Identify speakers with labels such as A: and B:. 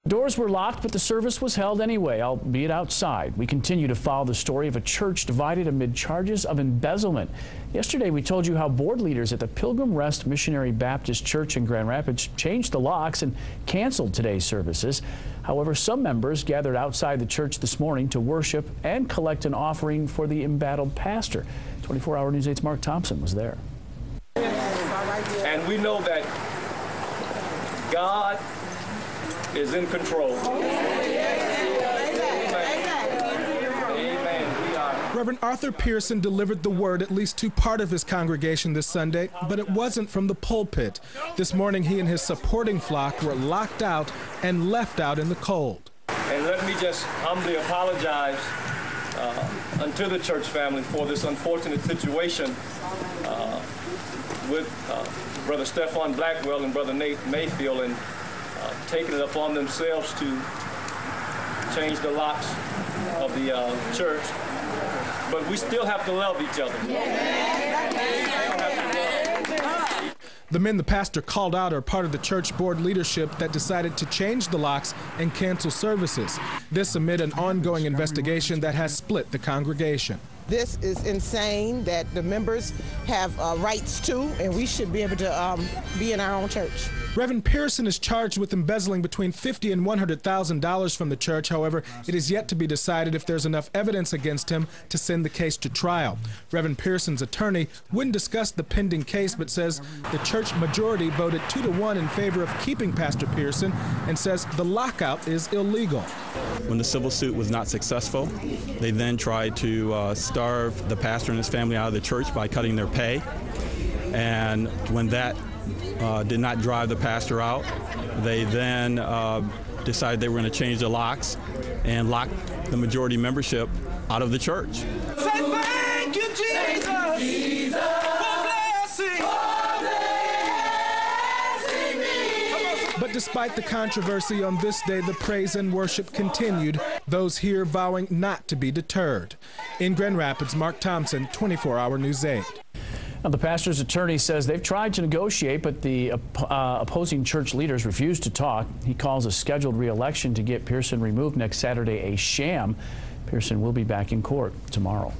A: Doors were locked, but the service was held anyway, albeit outside. We continue to follow the story of a church divided amid charges of embezzlement. Yesterday, we told you how board leaders at the Pilgrim Rest Missionary Baptist Church in Grand Rapids changed the locks and canceled today's services. However, some members gathered outside the church this morning to worship and collect an offering for the embattled pastor. 24-Hour News 8's Mark Thompson was there.
B: And we know that God is in control. Amen.
C: Reverend Arthur Pearson delivered the word at least to part of his congregation this Sunday, but it wasn't from the pulpit. This morning, he and his supporting flock were locked out and left out in the cold.
B: And let me just humbly apologize unto the church family for this unfortunate situation with Brother Stefan Blackwell and Brother Nate Mayfield, and taking it upon themselves to change the locks of the church. But we still have to love each other.
C: The men the pastor called out are part of the church board leadership that decided to change the locks and cancel services. This amid an ongoing investigation that has split the congregation.
D: This is insane that the members have rights to, and we should be able to be in our own church.
C: Reverend Pearson is charged with embezzling between $50,000 and $100,000 from the church. However, it is yet to be decided if there's enough evidence against him to send the case to trial. Reverend Pearson's attorney wouldn't discuss the pending case, but says the church majority voted 2-1 in favor of keeping Pastor Pearson and says the lockout is illegal.
E: When the civil suit was not successful, they then tried to starve the pastor and his family out of the church by cutting their pay. And when that did not drive the pastor out, they then decided they were going to change the locks and lock the majority membership out of the church.
F: Say thank you, Jesus, for blessing.
C: But despite the controversy on this day, the praise and worship continued, those here vowing not to be deterred. In Grand Rapids, Mark Thompson, 24-Hour News 8.
A: Now, the pastor's attorney says they've tried to negotiate, but the opposing church leaders refused to talk. He calls a scheduled re-election to get Pearson removed next Saturday a sham. Pearson will be back in court tomorrow.